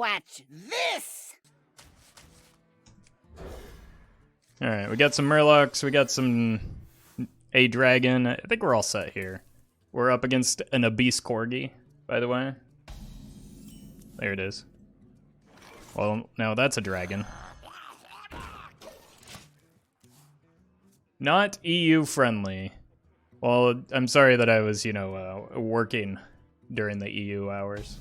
Watch this! Alright, we got some Murlocs, we got a dragon. I think we're all set here. We're up against an Abyss Corgi, by the way. There it is. Well, now that's a dragon. Not EU friendly. Well, I'm sorry that I was, working during the EU hours.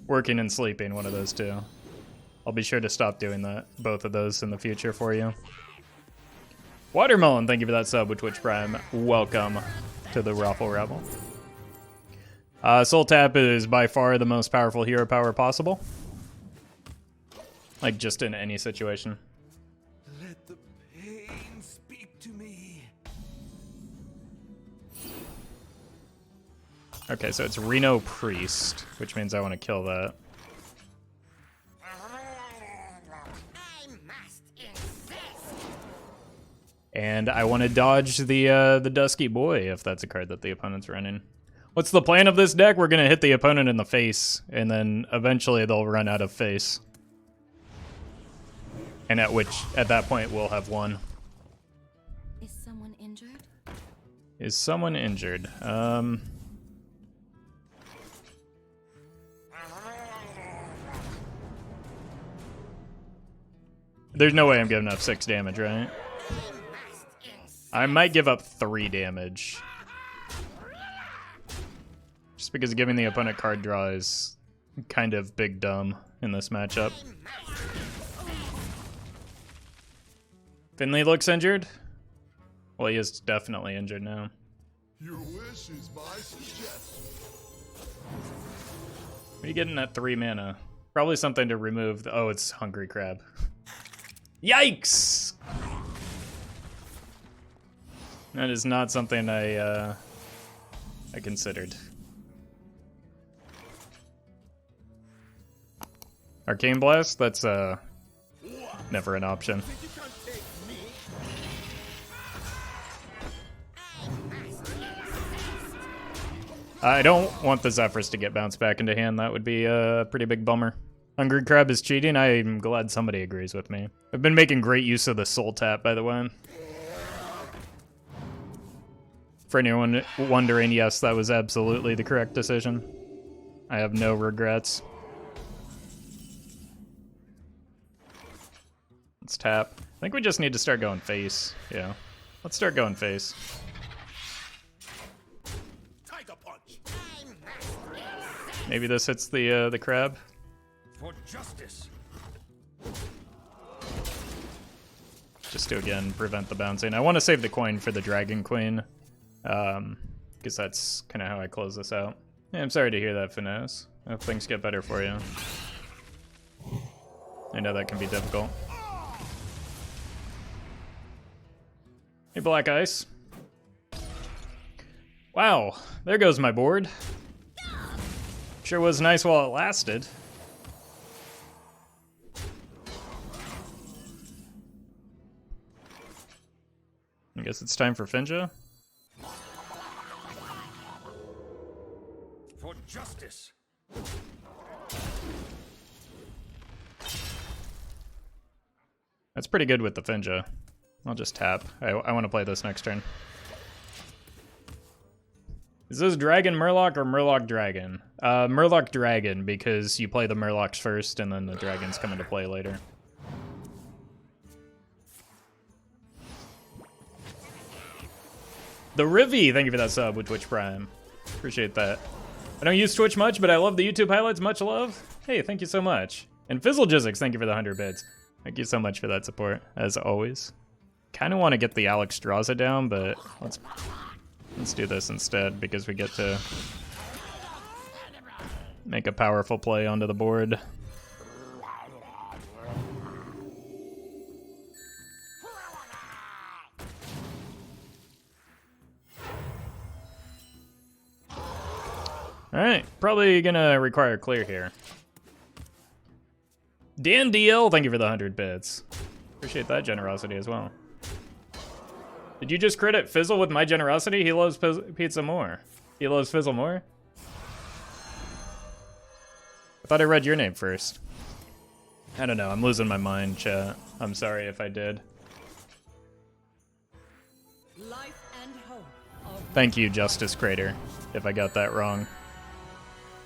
Working and sleeping, one of those two. I'll be sure to stop doing that, both of those in the future for you. Watermelon, thank you for that sub with Twitch Prime. Welcome to the Roffle Rebel. Soul Tap is by far the most powerful hero power possible. Like, just in any situation. Let the pain speak to me. Okay, so it's Reno Priest, which means I want to kill that. And I want to dodge the Dusky Boy, if that's a card that the opponent's running. What's the plan of this deck? We're going to hit the opponent in the face, and then eventually they'll run out of face. And at that point, we'll have won. Is someone injured? Is someone injured? There's no way I'm giving up 6 damage, right? I might give up 3 damage. Just because giving the opponent card draw is kind of big dumb in this matchup. Finley looks injured. Well, he is definitely injured now. Your wish is my suggestion. What are you getting at 3 mana? Probably something to remove the... Oh, it's Hungry Crab. Yikes! That is not something I considered. Arcane Blast? That's never an option. I don't want the Zephrys to get bounced back into hand. That would be a pretty big bummer. Hungry Crab is cheating? I'm glad somebody agrees with me. I've been making great use of the Soul Tap, by the way. For anyone wondering, yes, that was absolutely the correct decision. I have no regrets. Let's tap. I think we just need to start going face. Yeah. Let's start going face. Tiger punch. Maybe this hits the crab. For justice. Just to, again, prevent the bouncing. I want to save the coin for the Dragon Queen. Because that's kind of how I close this out. Yeah, I'm sorry to hear that, Finesse. I hope things get better for you. I know that can be difficult. Hey, Black Ice. Wow, there goes my board. Sure was nice while it lasted. I guess it's time for Finja. For justice. That's pretty good with the Finja. I'll just tap. I want to play this next turn. Is this Dragon Murloc or Murloc Dragon? Murloc Dragon, because you play the Murlocs first and then the Dragons come into play later. The Rivy, thank you for that sub with Twitch Prime. Appreciate that. I don't use Twitch much, but I love the YouTube highlights. Much love. Hey, thank you so much. And Fizzlejizzix, thank you for the 100 bits. Thank you so much for that support, as always. Kind of want to get the Alex Straza down, but let's do this instead, because we get to make a powerful play onto the board. Alright, probably gonna require a clear here. Dan DL, thank you for the 100 bits. Appreciate that generosity as well. Did you just credit Fizzle with my generosity? He loves pizza more. He loves Fizzle more? I thought I read your name first. I don't know, I'm losing my mind, chat. I'm sorry if I did. Life and hope of Thank you, Justice Crater, if I got that wrong.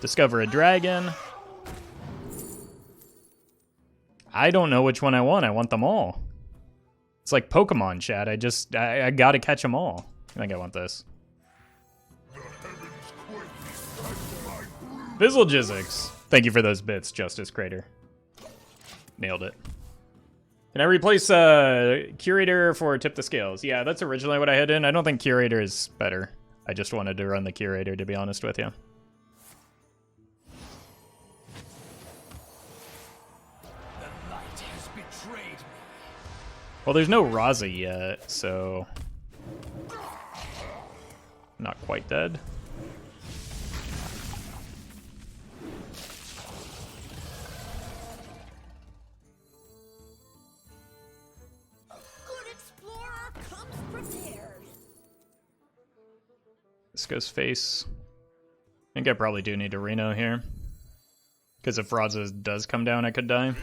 Discover a dragon. I don't know which one I want them all. It's like Pokemon, chat. I gotta catch them all. I think I want this. Fizzle Jizzix. Thank you for those bits, Justice Crater. Nailed it. Can I replace Curator for Tip the Scales? Yeah, that's originally what I had in. I don't think Curator is better. I just wanted to run the Curator, to be honest with you. The light has betrayed me. Well, there's no Raza yet, so... Not quite dead. good explorer comes prepared. This goes face. I think I probably do need a Reno here. Because if Raza does come down, I could die.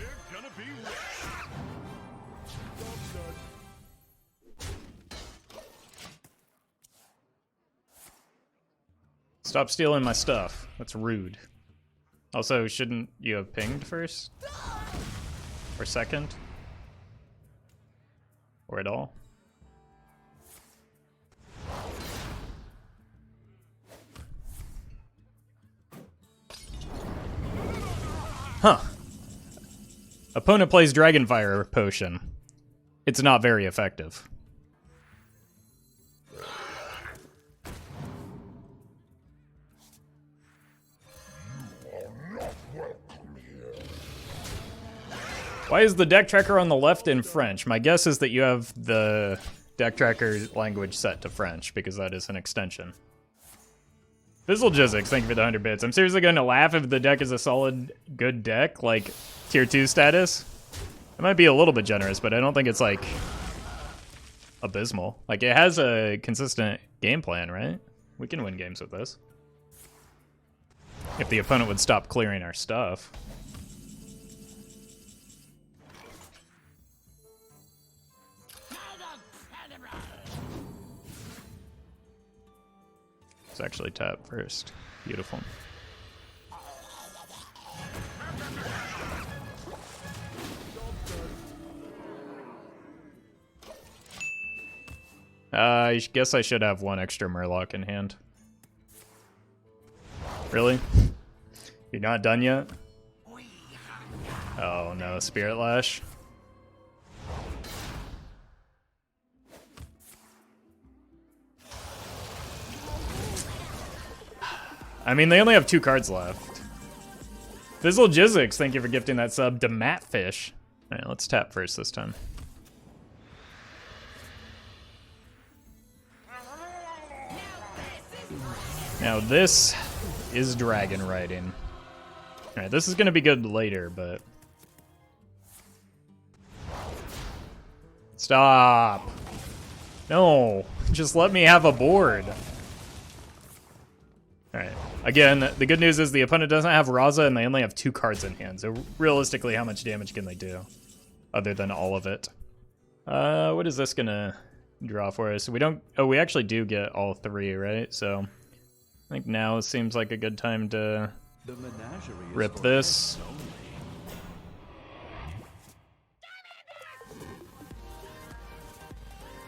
Stop stealing my stuff. That's rude. Also, shouldn't you have pinged first? Or second? Or at all? Huh. Opponent plays Dragonfire Potion. It's not very effective. Why is the deck tracker on the left in French? My guess is that you have the deck tracker language set to French, because that is an extension. Fizzle Jizzix, thank you for the 100 bits. I'm seriously going to laugh if the deck is a solid, good deck, like tier 2 status. It might be a little bit generous, but I don't think it's, like, abysmal. Like, it has a consistent game plan, right? We can win games with this. If the opponent would stop clearing our stuff. Let's actually tap first. Beautiful. I guess I should have one extra Murloc in hand. Really? You're not done yet? Oh no, Spirit Lash. I mean, they only have 2 cards left. Fizzle Jizzix, thank you for gifting that sub to Mattfish. Alright, let's tap first this time. Now this is dragon riding. Alright, this is gonna be good later, but... Stop! No! Just let me have a board! Alright. Again, the good news is the opponent doesn't have Raza and they only have 2 cards in hand. So realistically, how much damage can they do? Other than all of it. What is this gonna draw for us? We don't... Oh, we actually do get all 3, right? So I think now seems like a good time to rip this.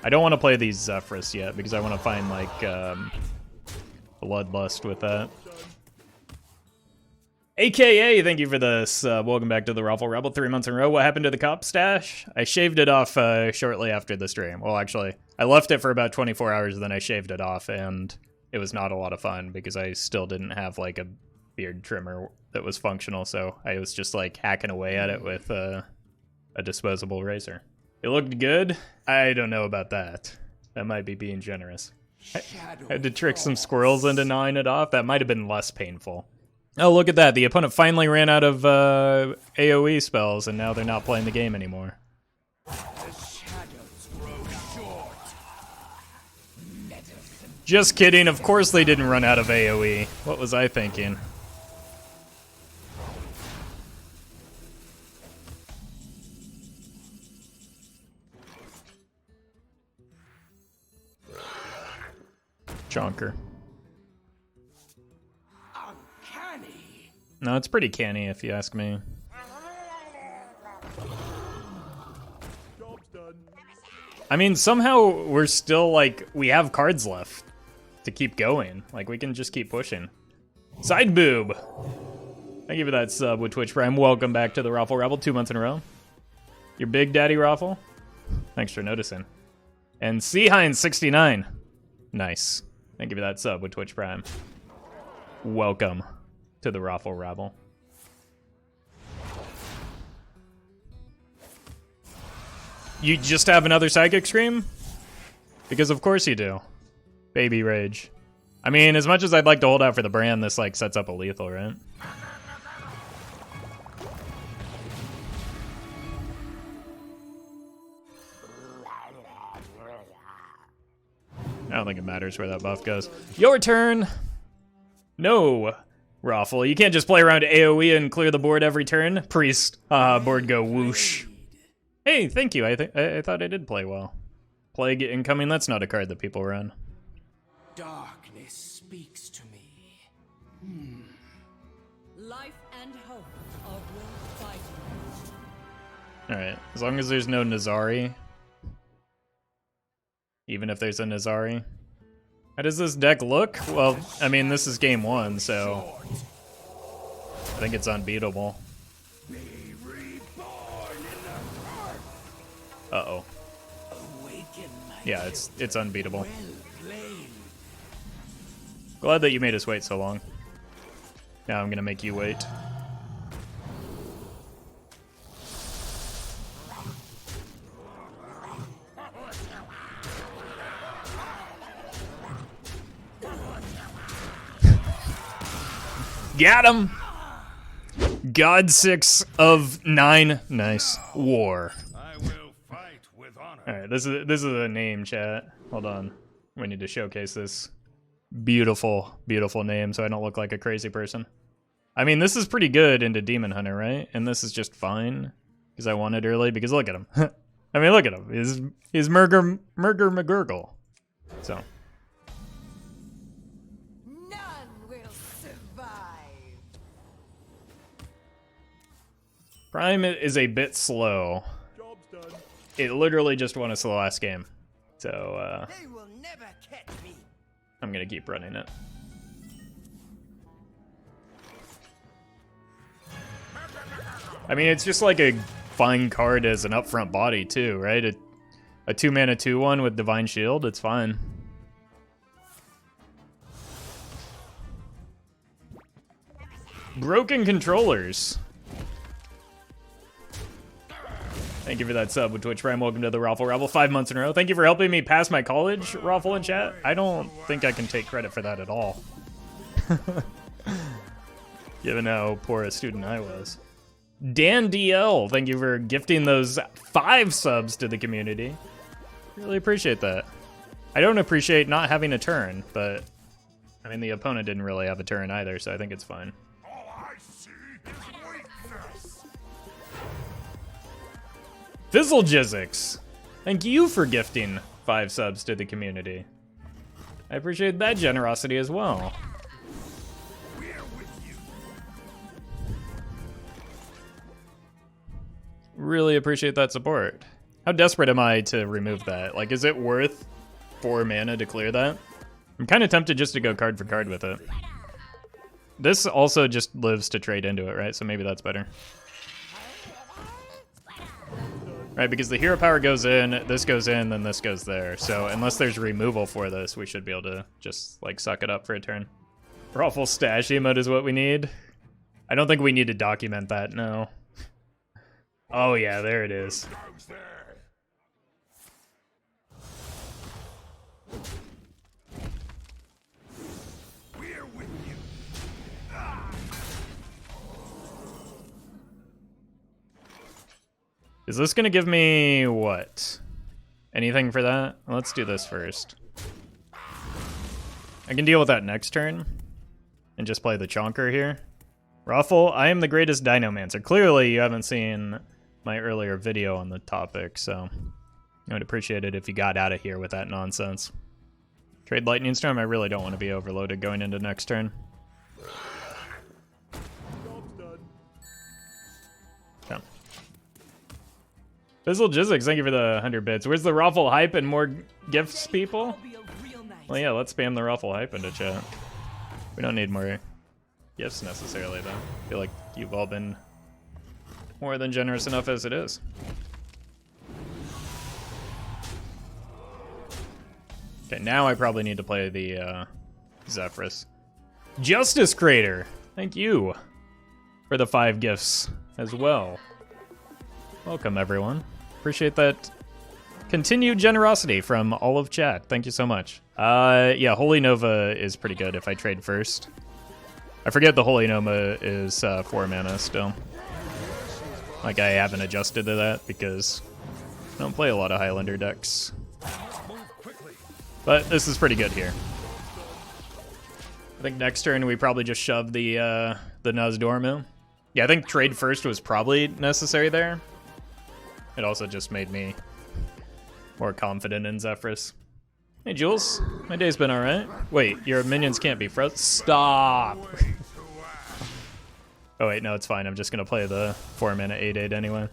I don't want to play these Zephrys yet because I want to find like Bloodlust with that. AKA, thank you for this. Welcome back to the Roffle Rebel. 3 months in a row. What happened to the cop stash? I shaved it off shortly after the stream. Well, actually, I left it for about 24 hours, then I shaved it off, and it was not a lot of fun because I still didn't have like a beard trimmer that was functional, so I was just like hacking away at it with a disposable razor. It looked good? I don't know about that. That might be being generous. I had to trick some squirrels into gnawing it off. That might have been less painful. Oh, look at that. The opponent finally ran out of AoE spells, and now they're not playing the game anymore. Just kidding. Of course they didn't run out of AoE. What was I thinking? Chonker. Uncanny. No, it's pretty canny if you ask me. Job's done. I mean, somehow we're still like, we have cards left to keep going. Like, we can just keep pushing. Side boob. Thank you for that sub with Twitch Prime. Welcome back to the Roffle Rebel 2 months in a row. Your big daddy Roffle. Thanks for noticing. And Seahine69. Nice. Thank you for that sub with Twitch Prime. Welcome to the Roffle Rebel. You just have another Psychic Scream? Because of course you do. Baby Rage. I mean, as much as I'd like to hold out for the Brann, this like sets up a lethal, right? I don't think it matters where that buff goes. Your turn! No, Roffle. You can't just play around AoE and clear the board every turn. Priest. Board go whoosh. Hey, thank you. I thought I did play well. Plague incoming, that's not a card that people run. Darkness speaks to me. Life and hope of your fighting. Alright, as long as there's no Nazari. Even if there's a Nazari. How does this deck look? Well, I mean, this is game 1, so I think it's unbeatable. Be reborn in the heart. Uh-oh. Awaken my Yeah, it's unbeatable. well played. Glad that you made us wait so long. Now I'm gonna make you wait. Got him! God 6 of 9. Nice. War. I will fight with honor. Alright, this is a name, chat. Hold on. We need to showcase this beautiful, beautiful name so I don't look like a crazy person. I mean, this is pretty good into Demon Hunter, right? And this is just fine because I won it early, because look at him. I mean, look at him. He's Murgur Murgurgle. So. None will survive. Prime is a bit slow. Job's done. It literally just won us the last game. So, They will never catch me. I'm gonna keep running it. I mean, it's just like a fine card as an upfront body too, right? A 2-mana 2/1 with Divine Shield, it's fine. Broken controllers. Thank you for that sub with Twitch Prime. Welcome to the Roffle Rebel 5 months in a row. Thank you for helping me pass my college, Roffle in chat. I don't think I can take credit for that at all. Given how poor a student I was. Dan DL, thank you for gifting those 5 subs to the community. Really appreciate that. I don't appreciate not having a turn, but I mean, the opponent didn't really have a turn either, so I think it's fine. All I see is weakness. Fizzlejizzix, thank you for gifting 5 subs to the community. I appreciate that generosity as well. We're with you. Really appreciate that support. How desperate am I to remove that? Like, is it worth 4 mana to clear that? I'm kind of tempted just to go card for card with it. This also just lives to trade into it, right? So maybe that's better. Right, because the hero power goes in, this goes in, then this goes there. So unless there's removal for this, we should be able to just, like, suck it up for a turn. Roffle stash emote is what we need. I don't think we need to document that, no. Oh yeah, there it is. Goes there. We're with you. Is this gonna give me what? Anything for that? Let's do this first. I can deal with that next turn and just play the Chonker here. Roffle, I am the greatest Dinomancer. Clearly you haven't seen my earlier video on the topic, so I would appreciate it if you got out of here with that nonsense. Trade Lightning Storm. I really don't want to be overloaded going into next turn. Okay. Fizzle Jizzix, thank you for the 100 bits. Where's the Roffle hype and more gifts, people? Well, yeah, let's spam the Roffle hype into chat. We don't need more gifts necessarily, though. I feel like you've all been more than generous enough as it is. Okay, now I probably need to play the Zephrys. Justice Crater, thank you for the 5 gifts as well. Welcome, everyone. Appreciate that continued generosity from all of chat. Thank you so much. Yeah, Holy Nova is pretty good if I trade first. I forget the Holy Nova is 4 mana still. Like, I haven't adjusted to that because I don't play a lot of Highlander decks. But this is pretty good here. I think next turn we probably just shove the Nozdormu. Yeah, I think trade first was probably necessary there. It also just made me more confident in Zephrys. Hey, Jules. My day's been alright. Wait, your minions can't be frozen? Stop! Oh wait, no, it's fine. I'm just gonna play the 4 mana 8/8 anyway.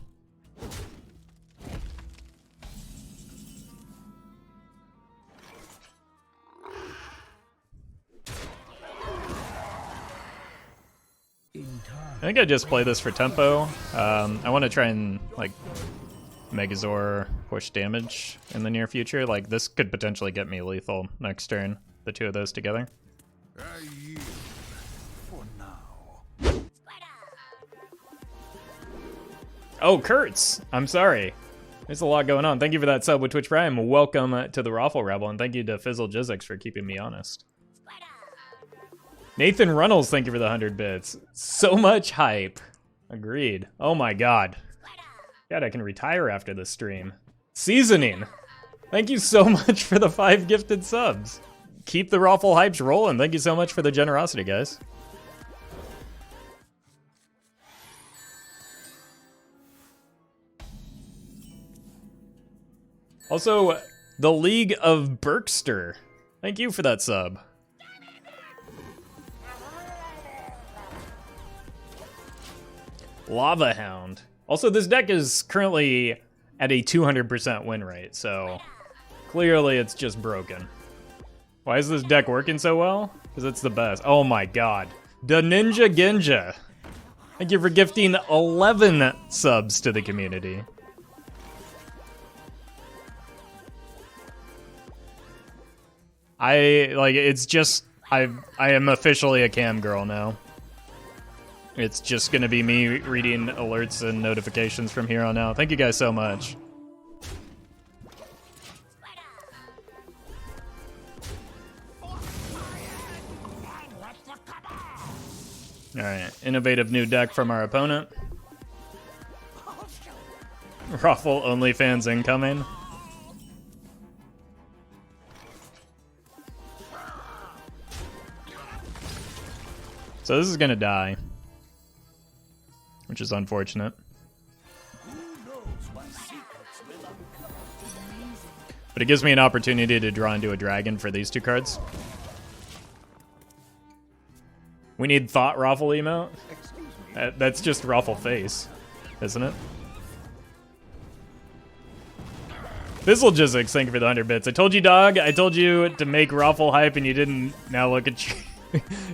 I think I just play this for tempo. I want to try and like Megazord push damage in the near future. Like this could potentially get me lethal next turn. The two of those together. For now. Oh, Kurtz! I'm sorry. There's a lot going on. Thank you for that sub with Twitch Prime. Welcome to the Roffle Rebel, and thank you to Fizzle Jizzix for keeping me honest. Nathan Runnels, thank you for the 100 bits. So much hype. Agreed. Oh my god. God, I can retire after this stream. Seasoning. Thank you so much for the 5 gifted subs. Keep the Roffle hypes rolling. Thank you so much for the generosity, guys. Also, the League of Berkster. Thank you for that sub. Lava Hound. Also, this deck is currently at a 200% win rate, so clearly it's just broken. Why is this deck working so well? Because it's the best. Oh my god. The Ninja Genja. Thank you for gifting 11 subs to the community. It's just, I am officially a cam girl now. It's just gonna be me reading alerts and notifications from here on out. Thank you guys so much. Alright, innovative new deck from our opponent. Roffle OnlyFans incoming. So this is gonna die, which is unfortunate. But it gives me an opportunity to draw into a dragon for these 2 cards. We need Thought Roffle emote? That's just Roffle face, isn't it? Fizzle Jizzix, thank you for the 100 bits. I told you, dog. I told you to make Roffle hype and you didn't. Now look at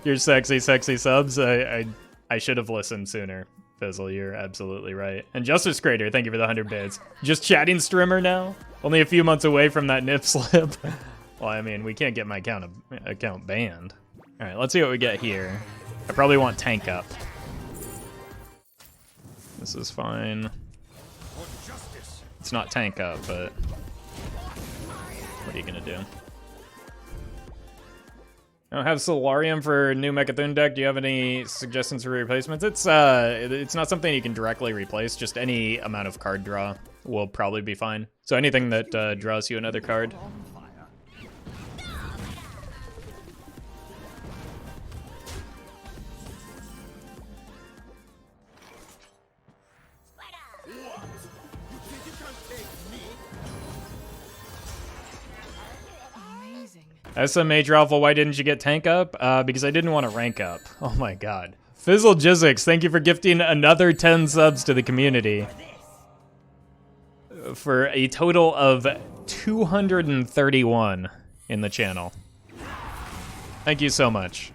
your sexy, sexy subs. I should have listened sooner. Fizzle, you're absolutely right. And Justice Crater, thank you for the 100 bits. Just chatting streamer now? Only a few months away from that nip slip. Well, I mean, we can't get my account banned. Alright, let's see what we get here. I probably want tank up. This is fine. It's not tank up, but what are you gonna do? I don't have Solarium for new Mechathune deck. Do you have any suggestions for replacements? It's not something you can directly replace. Just any amount of card draw will probably be fine. So anything that draws you another card. SMH Roffle, why didn't you get tank up? Because I didn't want to rank up. Oh my god. Fizzle Jizzix, thank you for gifting another 10 subs to the community. For a total of 231 in the channel. Thank you so much.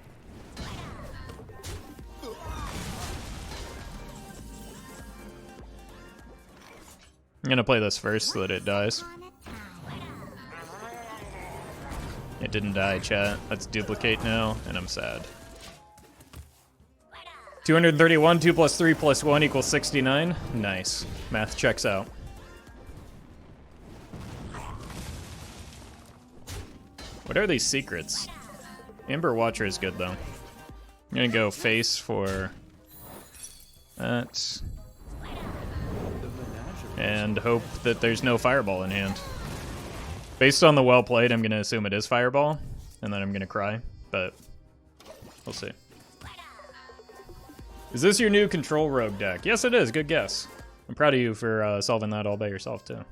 I'm gonna play this first so that it dies. It didn't die, chat. Let's duplicate now, and I'm sad. 231, 2 plus 3 plus 1 equals 69. Nice. Math checks out. What are these secrets? Amber Watcher is good, though. I'm gonna go face for that. And hope that there's no fireball in hand. Based on the well played, I'm gonna assume it is fireball, and then I'm gonna cry, but we'll see. Is this your new control rogue deck? Yes, it is. Good guess. I'm proud of you for solving that all by yourself, too.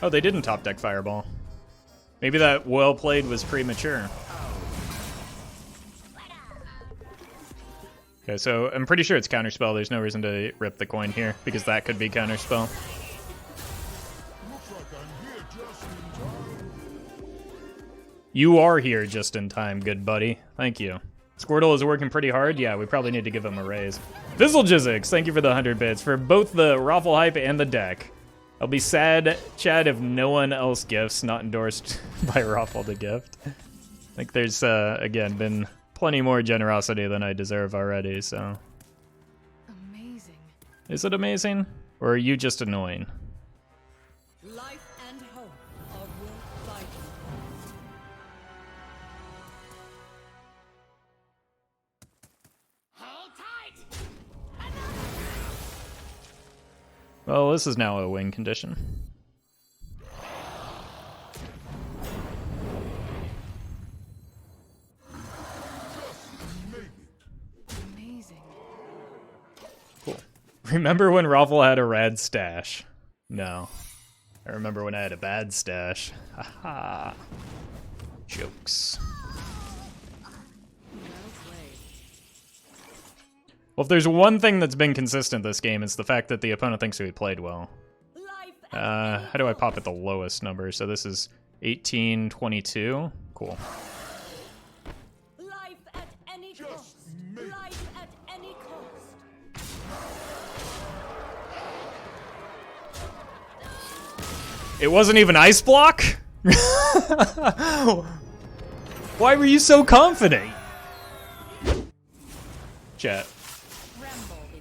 Oh, they didn't top deck fireball. Maybe that well played was premature. Okay, so I'm pretty sure it's counterspell. There's no reason to rip the coin here, because that could be counterspell. You are here just in time, good buddy. Thank you. Squirtle is working pretty hard. Yeah, we probably need to give him a raise. Fizzle Jizzix, thank you for the 100 bits for both the Roffle hype and the deck. I'll be sad, Chad, if no one else gifts, not endorsed by Roffle to gift. I think there's, again, been plenty more generosity than I deserve already, so. Amazing. Is it amazing? Or are you just annoying? Life and hope are worth fighting. Hold tight. Well, this is now a win condition. Amazing. Cool. Remember when Roffle had a rad stash? No. I remember when I had a bad stash. Haha. Jokes. Well, if there's one thing that's been consistent this game, it's the fact that the opponent thinks we played well. How do I pop at the lowest number? So this is 1822. Cool. Life at any cost. Life at any cost. It wasn't even ice block? Why were you so confident? Chat.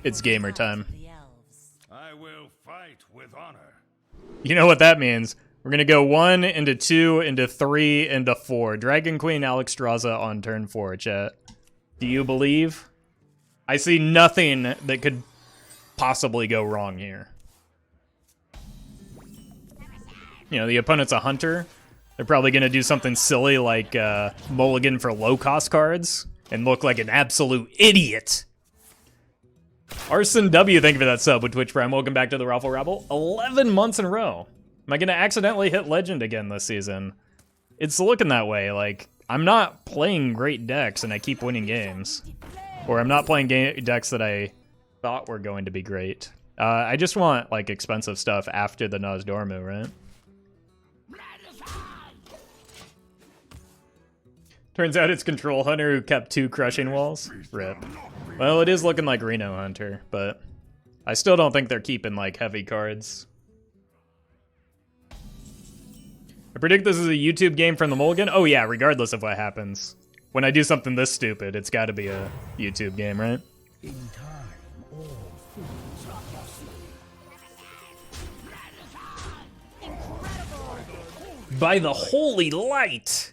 It's gamer time. I will fight with honor. You know what that means. We're going to go 1 into 2 into 3 into 4. Dragon Queen Alexstrasza on turn 4, chat. Do you believe? I see nothing that could possibly go wrong here. You know, the opponent's a hunter. They're probably going to do something silly like mulligan for low-cost cards and look like an absolute idiot. Arson W, thank you for that sub with Twitch Prime. Welcome back to the Roffle Rabble. 11 months in a row. Am I going to accidentally hit Legend again this season? It's looking that way. Like, I'm not playing great decks and I keep winning games. Or I'm not playing decks that I thought were going to be great. I just want, like, expensive stuff after the Nozdormu, right? Turns out it's Control Hunter who kept 2 Crushing Walls. RIP. Well, it is looking like Reno Hunter, but I still don't think they're keeping, like, heavy cards. I predict this is a YouTube game from the Mulligan. Oh yeah, regardless of what happens. When I do something this stupid, it's gotta be a YouTube game, right? In time, all things are possible. By the holy light!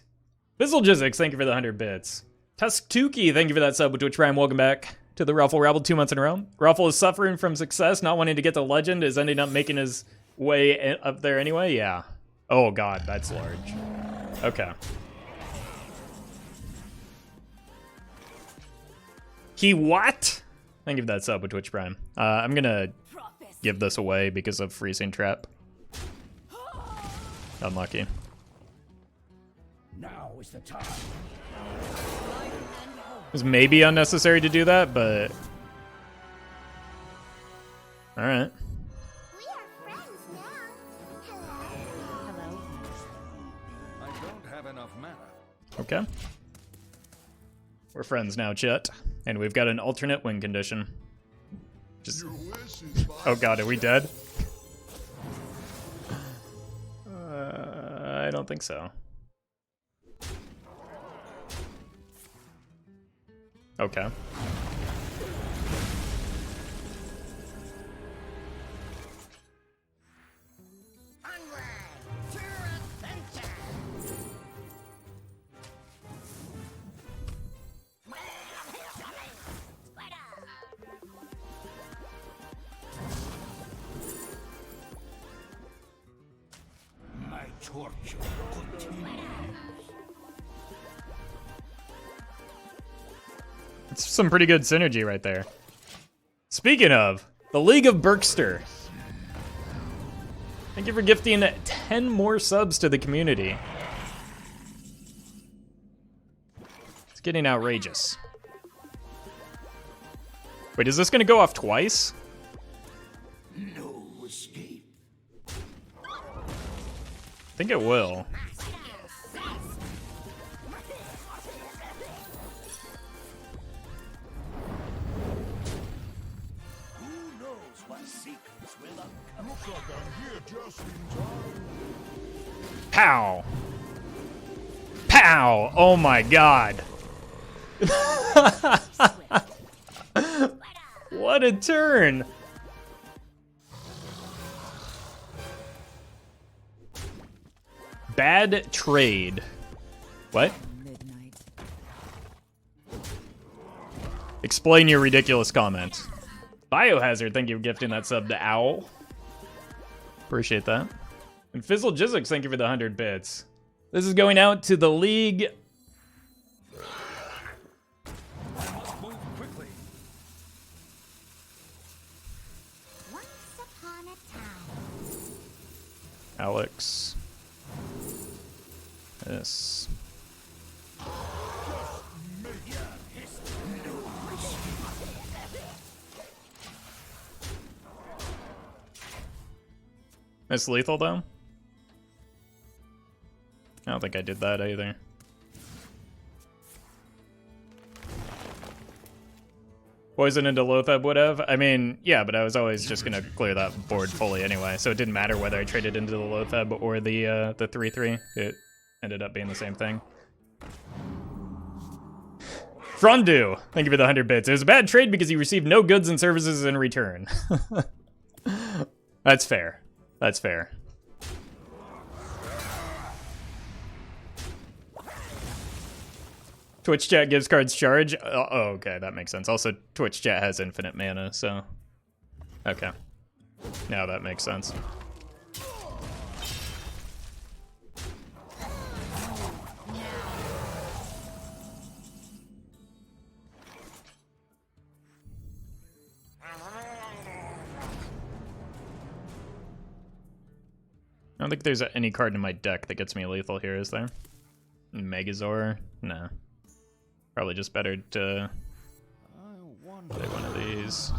Fizzle Jizzix, thank you for the 100 bits. Tusktuki, thank you for that sub with Twitch Prime. Welcome back to the Roffle Rabble 2 months in a row. Roffle is suffering from success, not wanting to get to Legend, is ending up making his way up there anyway. Yeah. Oh god, that's large. Okay. He what? Thank you for that sub with Twitch Prime. I'm gonna give this away because of freezing trap. Unlucky. Now is the time. It was maybe unnecessary to do that, but all right. We are friends now. Hello. I don't have enough mana. Okay. We're friends now, Chet. And we've got an alternate win condition. Just... Oh god, are we dead? I don't think so. Okay. My torture continues. It's some pretty good synergy right there. Speaking of, the League of Berkster. Thank you for gifting 10 more subs to the community. It's getting outrageous. Wait, is this gonna go off twice? No escape. I think it will. Who knows what secrets will uncover? Looks like I'm here just in time. Pow! Pow! Oh my god. What a turn! Bad trade. What? Midnight. Explain your ridiculous comment. Biohazard, thank you for gifting that sub to Owl. Appreciate that. And Fizzle Jizzix, thank you for the 100 bits. This is going out to the League. Move quickly. Once upon a time. Alex. This. Miss Lethal though? I don't think I did that either. Poison into Loatheb would have? I mean, yeah, but I was always just gonna clear that board fully anyway, so it didn't matter whether I traded into the Loatheb or the 3/3. It ended up being the same thing. Frondu, thank you for the 100 bits. It was a bad trade because you received no goods and services in return. That's fair. That's fair. Twitch chat gives cards charge. Oh, okay, that makes sense. Also, Twitch chat has infinite mana, so okay. Now that makes sense. I don't think there's any card in my deck that gets me lethal here, is there? Megazord? No. Probably just better to play one of these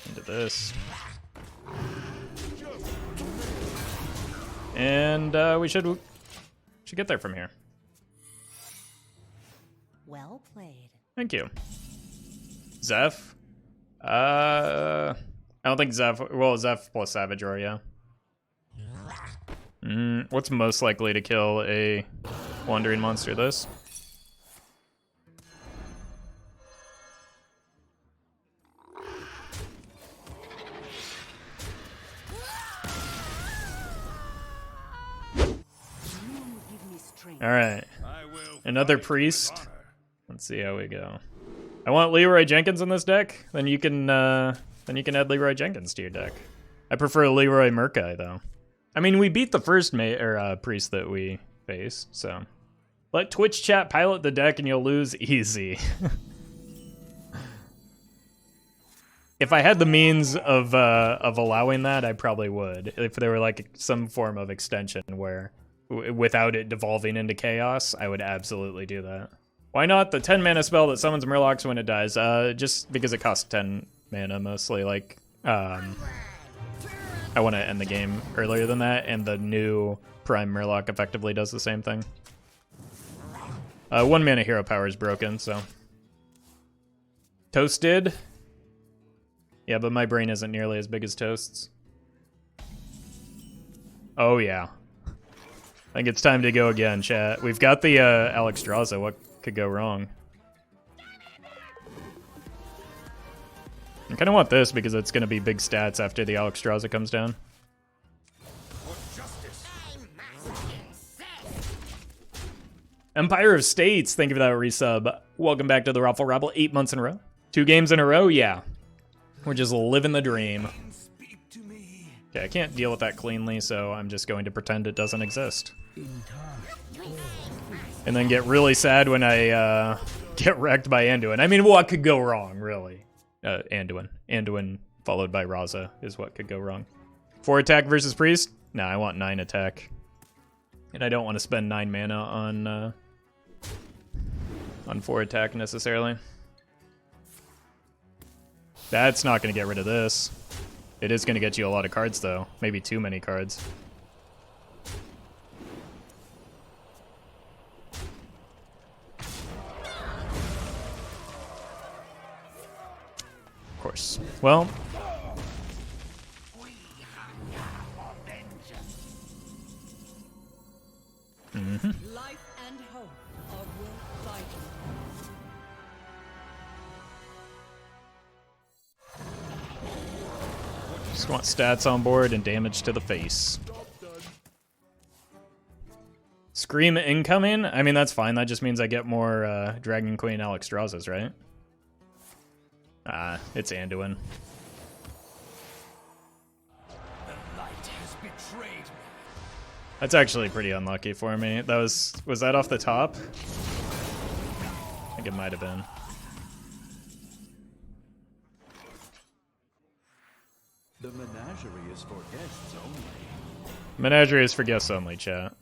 into this. And we should get there from here. Well played. Thank you. Zeph? I don't think Zeph, well, Zeph plus Savage Roar, yeah. What's most likely to kill a wandering monster? This? Alright. Another priest. Let's see how we go. I want Leroy Jenkins in this deck. Then you can add Leroy Jenkins to your deck. I prefer Leroy Murkai though. I mean, we beat the first priest that we faced, so let Twitch chat pilot the deck and you'll lose easy. if I had the means of allowing that, I probably would. If there were like some form of extension where, without it devolving into chaos, I would absolutely do that. Why not the 10 mana spell that summons Murlocs when it dies? Just because it costs 10 mana mostly. Like, I want to end the game earlier than that, and the new Prime Murloc effectively does the same thing. 1 mana hero power is broken, so. Toasted. Yeah, but my brain isn't nearly as big as Toast's. Oh, yeah. I think it's time to go again, chat. We've got the Alexstrasza. What could go wrong? I kind of want this because it's going to be big stats after the Alexstrasza comes down. Empire of States, thank you for that resub. Welcome back to the Roffle Rabble. 8 months in a row. 2 games in a row, yeah. We're just living the dream. Okay, I can't deal with that cleanly, so I'm just going to pretend it doesn't exist. And then get really sad when I get wrecked by Anduin. I mean, what could go wrong, really? Anduin. Anduin followed by Raza is what could go wrong. 4 attack versus Priest? Nah, I want 9 attack. And I don't want to spend 9 mana on 4 attack necessarily. That's not going to get rid of this. It is going to get you a lot of cards, though. Maybe too many cards. Of course. Well. Mm-hmm. Life and hope of world fighting. Just want stats on board and damage to the face. Scream incoming? I mean, that's fine. That just means I get more Dragon Queen Alexstrasza's, right? Ah, it's Anduin. That's actually pretty unlucky for me. That was that off the top? I think it might have been. The menagerie is for guests only. Menagerie is for guests only, chat.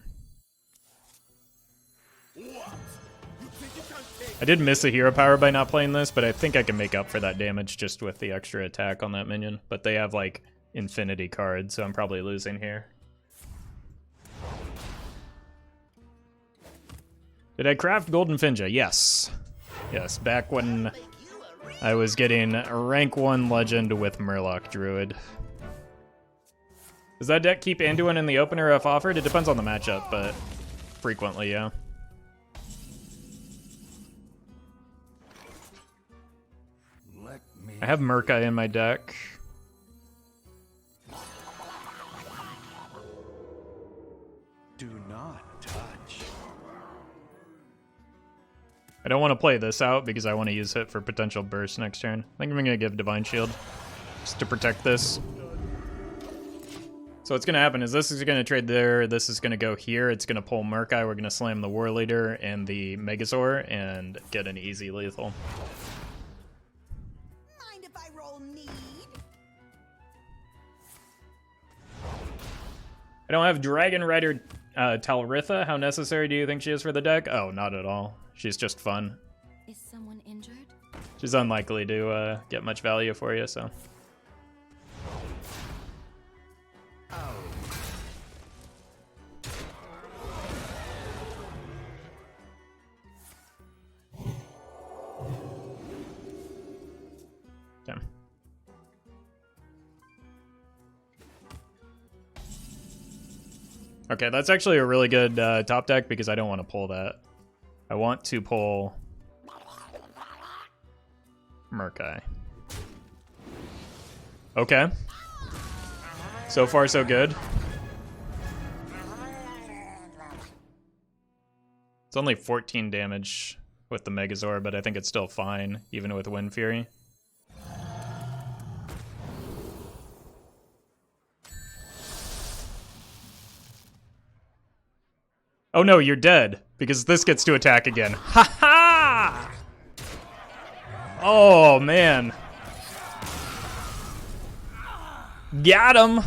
I did miss a hero power by not playing this, but I think I can make up for that damage just with the extra attack on that minion. But they have, like, infinity cards, so I'm probably losing here. Did I craft Golden Finja? Yes. Yes, back when I was getting rank 1 legend with Murloc Druid. Does that deck keep Anduin in the opener if offered? It depends on the matchup, but frequently, yeah. I have Murkai in my deck. Do not touch. I don't want to play this out because I want to use it for potential burst next turn. I think I'm going to give Divine Shield just to protect this. So what's going to happen is this is going to trade there, this is going to go here, it's going to pull Murkai, we're going to slam the Warleader and the Megazord and get an easy lethal. Mind if I roll need? I don't have Dragonrider Talritha. How necessary do you think she is for the deck? Oh, not at all. She's just fun. Is someone injured? She's unlikely to get much value for you, so. Damn. Okay, that's actually a really good top deck because I don't want to pull that. I want to pull Murkai. Okay. So far, so good. It's only 14 damage with the Megazord, but I think it's still fine, even with Wind Fury. Oh no, you're dead, because this gets to attack again. Ha ha! Oh, man. Got him!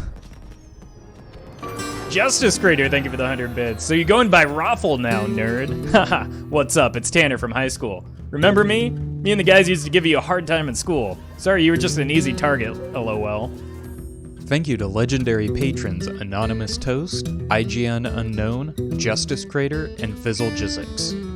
Justice Creator, thank you for the 100 bits. So you're going by Roffle now, nerd. Haha, what's up? It's Tanner from high school. Remember me? Me and the guys used to give you a hard time in school. Sorry, you were just an easy target, lol. Thank you to legendary patrons Anonymous Toast, IGN Unknown, Justice Creator, and Fizzle Jizzix.